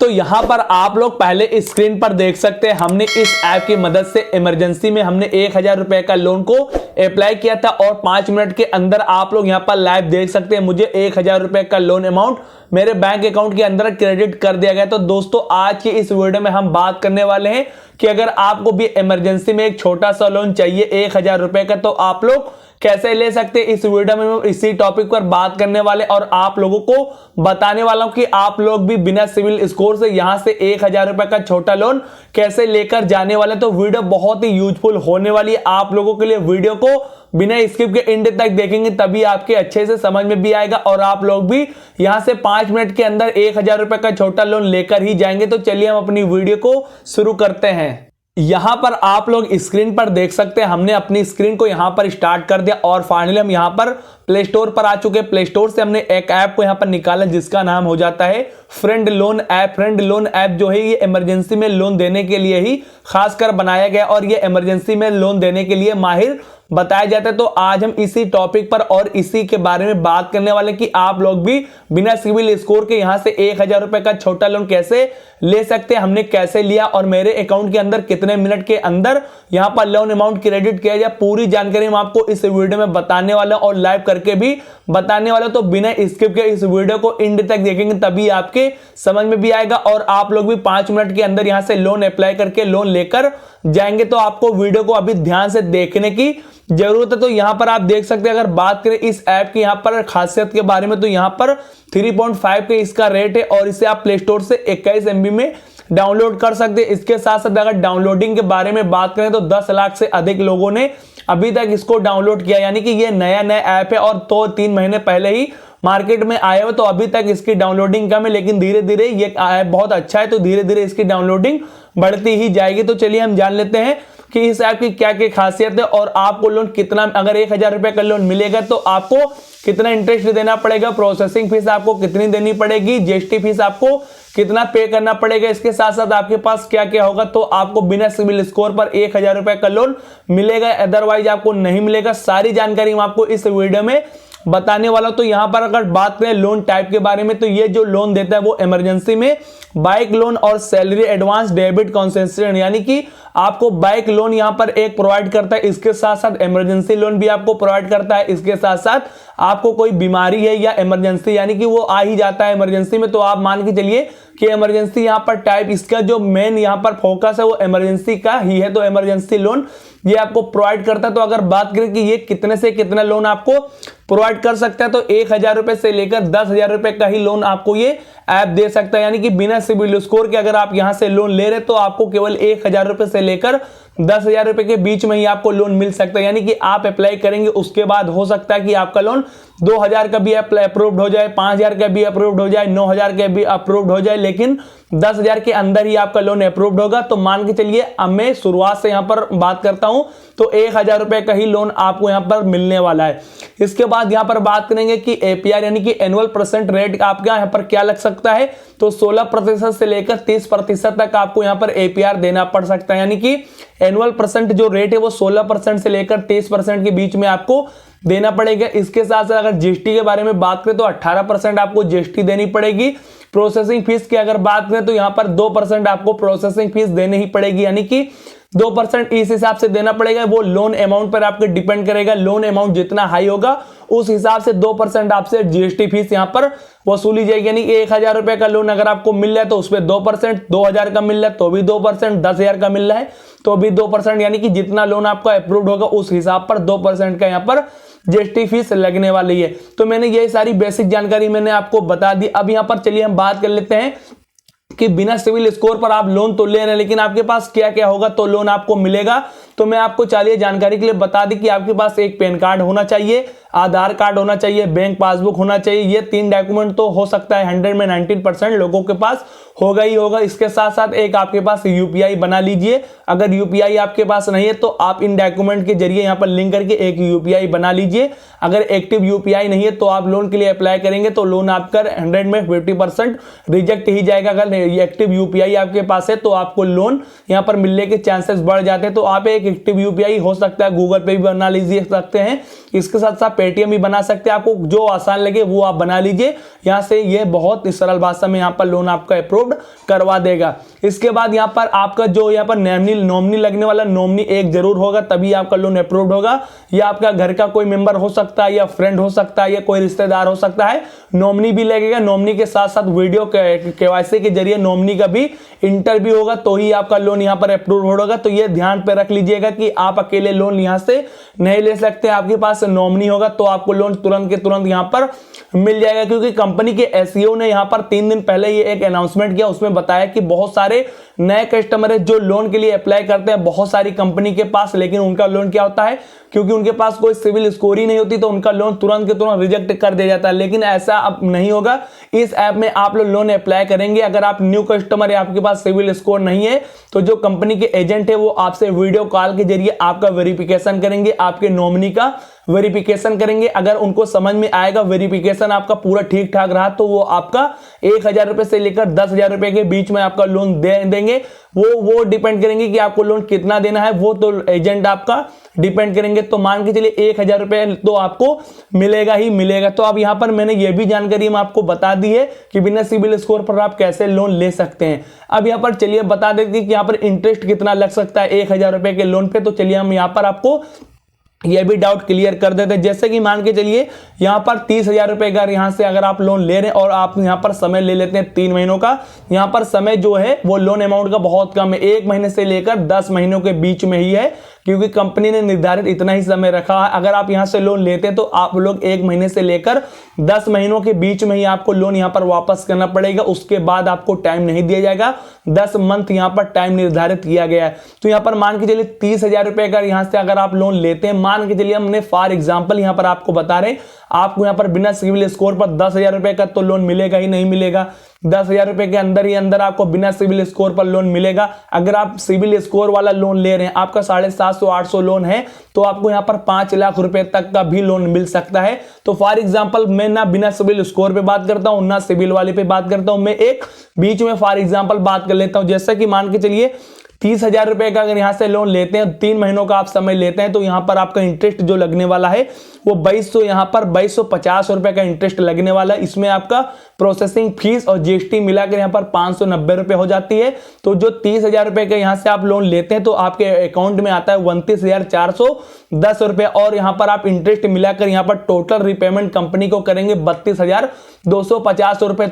तो यहाँ पर आप लोग पहले स्क्रीन पर देख सकते हैं, हमने इस ऐप की मदद से इमरजेंसी में हमने 1000 रुपए का लोन को अप्लाई किया था और 5 मिनट के अंदर आप लोग यहाँ पर लाइव देख सकते हैं मुझे 1000 रुपए का लोन अमाउंट मेरे बैंक अकाउंट के अंदर क्रेडिट कर दिया गया। तो दोस्तों आज की इस वीडियो में हम बात करने वाले हैं कि अगर आपको भी इमरजेंसी में एक छोटा सा लोन चाहिए 1000 रुपए का तो आप लोग कैसे ले सकते हैं। इस वीडियो में इसी टॉपिक पर बात करने वाले और आप लोगों को बताने वाला हूं कि आप लोग भी बिना सिविल स्कोर से यहां से 1000 रुपए का छोटा लोन कैसे लेकर जाने वाले। तो वीडियो बहुत ही यूजफुल होने वाली है आप लोगों के लिए। वीडियो को बिना स्किप के एंड तक देखेंगे तभी आपके अच्छे से समझ में भी आएगा और आप लोग भी यहां से 5 मिनट के अंदर 1000 रुपए का छोटा लोन लेकर ही जाएंगे। तो चलिए हम अपनी वीडियो को शुरू करते हैं। यहां पर आप लोग स्क्रीन पर देख सकते हैं हमने अपनी स्क्रीन को यहां पर स्टार्ट कर दिया और फाइनली हम यहां पर प्ले स्टोर पर आ चुके हैं। प्ले स्टोर से हमने एक ऐप को यहां पर निकाला जिसका नाम हो जाता है friend loan app. Friend loan app जो है ये इमरजेंसी में लोन देने के लिए ही खासकर बनाया गया और ये इमरजेंसी में लोन देने के लिए माहिर बताया जाता है। तो आज हम इसी टॉपिक पर और इसी के बारे में बात करने वाले कि आप लोग भी बिना सिविल स्कोर के यहां से 1000 रुपए का छोटा लोन कैसे ले सकते हैं, हमने कैसे लिया और मेरे अकाउंट के अंदर कितने मिनट के अंदर यहां पर लोन अमाउंट क्रेडिट किया जाए, पूरी जानकारी मैं आपको इस वीडियो में बताने वाला और लाइव करके भी बताने वाला। तो बिना स्किप के इस वीडियो को एंड तक देखेंगे तभी आपके समझ में भी आएगा और आप लोग भी 5 मिनट के अंदर यहां से लोन अप्लाई करके लोन लेकर जाएंगे। तो आपको वीडियो को अभी ध्यान से देखने की जरूरत है। तो यहां पर आप देख सकते हैं अगर बात करें इस ऐप की यहां पर खासियत के बारे में तो यहां पर 3.5 के इसका रेट है और इसे आप प्ले स्टोर से 21 MB में डाउनलोड कर सकते हैं। इसके साथ साथ अगर डाउनलोडिंग के बारे में बात करें तो 10 लाख से अधिक लोगों ने अभी तक इसको डाउनलोड किया, यानी कि ये नया ऐप है और 2-3 महीने पहले ही मार्केट में आया हो। तो अभी तक इसकी डाउनलोडिंग कम है लेकिन धीरे धीरे ये ऐप बहुत अच्छा है तो धीरे धीरे इसकी डाउनलोडिंग बढ़ती ही जाएगी। तो चलिए हम जान लेते हैं कि इस ऐप की क्या क्या खासियत है और आपको लोन कितना, अगर 1000 रुपए का लोन मिलेगा तो आपको कितना इंटरेस्ट देना पड़ेगा, प्रोसेसिंग फीस आपको कितनी देनी पड़ेगी, जीएसटी फीस आपको कितना पे करना पड़ेगा, इसके साथ साथ आपके पास क्या क्या होगा। तो आपको बिना सिविल स्कोर पर 1000 रुपए का लोन मिलेगा, अदरवाइज आपको नहीं मिलेगा। सारी जानकारी मैं आपको इस वीडियो में बताने वाला। तो यहां पर अगर बात करें लोन टाइप के बारे में तो ये जो लोन देता है वो इमरजेंसी में बाइक लोन और सैलरी एडवांस डेबिट कंसेशन, यानी कि आपको बाइक लोन यहां पर एक प्रोवाइड करता है, इसके साथ साथ इमरजेंसी लोन भी आपको प्रोवाइड करता है। इसके साथ साथ आपको कोई बीमारी है या इमरजेंसी यानी कि वो आ ही जाता है इमरजेंसी में तो आप मान के चलिए कि इमरजेंसी यहां पर टाइप इसका जो मेन यहां पर फोकस है वो इमरजेंसी का ही है। तो इमरजेंसी लोन ये आपको प्रोवाइड करता है। तो अगर बात करें कि ये कितने से कितना लोन आपको प्रोवाइड कर सकता है तो 1000 रुपए से लेकर 10,000 रुपए का ही लोन आपको ये ऐप दे सकता है, यानी कि बिना सिविल स्कोर के अगर आप यहां से लोन ले रहे तो आपको केवल 1000 रुपए से लेकर 10,000 रुपए के बीच में ही आपको लोन मिल सकता है। यानी कि आप अप्लाई करेंगे उसके बाद हो सकता है कि आपका लोन 2000 का भी अप्रूव्ड हो जाए, 5000 का भी अप्रूव्ड हो जाए, 9000 का भी अप्रूव्ड हो जाए, लेकिन 10,000 के अंदर ही आपका लोन अप्रूव्ड होगा। तो मान के चलिए अब मैं शुरुआत से यहां पर बात करता हूं तो 1000 रुपए का ही लोन आपको यहां पर मिलने वाला है। इसके बाद यहां पर बात करेंगे कि एपीआर यानी कि एनुअल परसेंट रेट आपका यहां पर क्या लग सकता है तो 16% से लेकर 30% तक आपको यहां पर एपीआर देना पड़ सकता है, यानी कि एनुअल परसेंट जो रेट है वो 16% से लेकर 30% के बीच में आपको देना पड़ेगा। इसके साथ साथ अगर जीएसटी के बारे में बात करें तो 18% आपको जीएसटी देनी पड़ेगी। प्रोसेसिंग फीस की अगर बात करें तो यहां पर 2% आपको प्रोसेसिंग फीस देनी ही पड़ेगी, यानी कि 2% इस हिसाब से देना पड़ेगा। वो लोन अमाउंट पर आपके डिपेंड करेगा, लोन अमाउंट जितना हाई होगा उस हिसाब से 2% आपसे जीएसटी फीस यहां पर वसूली जाएगी। यानी 1000 रुपए का लोन अगर आपको मिल रहा है तो उसमें 2%, 2000 का मिल रहा है तो भी 2%, 10,000 का मिल रहा है तो भी 2%, यानी कि जितना लोन आपका अप्रूव्ड होगा उस हिसाब पर 2% का यहां पर जीएसटी फीस लगने वाली है। तो मैंने ये सारी बेसिक जानकारी मैंने आपको बता दी। अब यहां पर चलिए हम बात कर लेते हैं कि बिना सिविल स्कोर पर आप लोन तो ले रहे हैं लेकिन आपके पास क्या क्या होगा तो लोन आपको मिलेगा। तो मैं आपको चलिए जानकारी के लिए बता दी कि आपके पास एक पैन कार्ड होना चाहिए, आधार कार्ड होना चाहिए, बैंक पासबुक होना चाहिए। ये 3 डॉक्यूमेंट तो हो सकता है 100 में 19% लोगों के पास होगा ही होगा। इसके साथ साथ एक आपके पास यूपीआई बना लीजिए। अगर यूपीआई आपके पास नहीं है तो आप इन डॉक्यूमेंट के जरिए यहाँ पर लिंक करके एक यूपीआई बना लीजिए। अगर एक्टिव यूपीआई नहीं है तो आप लोन के लिए अप्लाई करेंगे तो लोन आपका 100 में 50% रिजेक्ट ही जाएगा। अगर एक्टिव यूपीआई आपके पास है तो आपको लोन यहाँ पर मिलने के चांसेस बढ़ जाते हैं। तो आप एक एक्टिव यूपीआई हो सकता है गूगल पे भी बना लीजिए सकते हैं, इसके साथ साथ पेटीएम भी बना सकते हैं, आपको जो आसान लगे वो आप बना लीजिए। यहाँ से ये बहुत सरल भाषा में यहाँ पर लोन आपका अप्रूव्ड करवा देगा। इसके बाद यहाँ पर आपका जो यहाँ पर नॉमिनी लगने वाला नॉमिनी एक जरूर होगा तभी आपका लोन अप्रूव्ड होगा। या आपका घर का कोई मेंबर हो सकता है या फ्रेंड हो सकता है या कोई रिश्तेदार हो सकता है, नॉमिनी भी लगेगा। नॉमिनी के साथ साथ वीडियो केवाईसी के जरिए नॉमिनी का भी इंटरव्यू होगा तो ही आपका लोन यहाँ पर अप्रूव होगा। तो ये ध्यान पे रख लीजिएगा कि आप अकेले लोन यहाँ से नहीं ले सकते, आपके पास नॉमिनी होगा तो आपको लोन तुरंत के तुरंत यहाँ पर मिल जाएगा। क्योंकि कंपनी के एसईओ ने यहाँ पर 3 दिन पहले ये एक अनाउंसमेंट किया, उसमें बताया कि बहुत सारे नए कस्टमर है जो लोन के लिए अप्लाई करते हैं बहुत सारी कंपनी के पास, लेकिन उनका लोन क्या होता है, क्योंकि उनके पास कोई सिविल स्कोर ही नहीं होती तो उनका लोन तुरंत के तुरंत रिजेक्ट कर दिया जाता है। लेकिन ऐसा अब नहीं होगा, इस ऐप में आप लोन अप्लाई करेंगे, अगर आप न्यू कस्टमर है आपके पास सिविल स्कोर नहीं है तो जो कंपनी के एजेंट है वो आपसे वीडियो कॉल के जरिए आपका वेरिफिकेशन करेंगे, आपके नॉमिनी का वेरिफिकेशन करेंगे। अगर उनको समझ में आएगा वेरिफिकेशन आपका पूरा ठीक ठाक रहा तो वो आपका 1000 रुपए से लेकर 10,000 रुपए के बीच में आपका लोन दे देंगे। वो डिपेंड करेंगे कि आपको लोन कितना देना है, वो तो एजेंट आपका डिपेंड करेंगे। तो मान के चलिए 1000 रुपए तो आपको मिलेगा ही मिलेगा। तो अब यहाँ पर मैंने ये भी जानकारी मैं आपको बता दी है कि बिना सिविल स्कोर पर आप कैसे लोन ले सकते हैं। अब यहाँ पर चलिए बता देते हैं कि यहाँ पर इंटरेस्ट कितना लग सकता है 1000 रुपए के लोन पे। तो चलिए हम यहाँ पर आपको ये भी डाउट क्लियर कर देते हैं। जैसे कि मान के चलिए यहाँ पर 30,000 रुपए का यहाँ से अगर आप लोन ले रहे हैं और आप यहाँ पर समय ले लेते हैं 3 महीनों का, यहाँ पर समय जो है वो लोन अमाउंट का बहुत कम है, 1 महीने से लेकर 10 महीनों के बीच में ही है, क्योंकि कंपनी ने निर्धारित इतना ही समय रखा है। अगर आप यहाँ से लोन लेते हैं तो आप लोग 1 महीने से लेकर 10 महीनों के बीच में ही आपको लोन यहाँ पर वापस करना पड़ेगा, उसके बाद आपको टाइम नहीं दिया जाएगा। 10 मंथ यहाँ पर टाइम निर्धारित किया गया है। तो यहाँ पर मान के चलिए 30,000 रुपए का यहाँ से अगर आप लोन लेते हैं, मान के चलिए हमने फॉर एग्जाम्पल यहाँ पर आपको बता रहे आपको यहाँ पर बिना सिविल स्कोर पर 10,000 रुपए का तो लोन मिलेगा ही नहीं मिलेगा। 10,000 रुपए के अंदर ही अंदर आपको बिना सिविल स्कोर पर लोन मिलेगा। अगर आप सिविल स्कोर वाला लोन ले रहे हैं, आपका 750-800 लोन है तो आपको यहाँ पर 5 लाख रुपए तक का भी लोन मिल सकता है। तो फॉर एग्जांपल मैं ना बिना सिविल स्कोर पे बात करता हूँ ना सिविल वाले पे बात करता हूँ, मैं एक बीच में फॉर एग्जांपल बात कर लेता हूँ। जैसे कि मान के चलिए 30,000 रुपए का अगर यहाँ से लोन लेते हैं, 3 महीनों का आप समय लेते हैं, तो यहाँ पर आपका इंटरेस्ट जो लगने वाला है वो 2250 रुपए का इंटरेस्ट लगने वाला है। इसमें आपका प्रोसेसिंग फीस और जीएसटी मिलाकर यहाँ पर 590 रुपए हो जाती है। तो जो 30,000 रुपए का यहाँ से आप लोन लेते हैं तो आपके अकाउंट में आता है 29,410 रुपए, और यहाँ पर आप इंटरेस्ट मिलाकर यहाँ पर टोटल रिपेमेंट कंपनी को करेंगे 32,250 रुपए।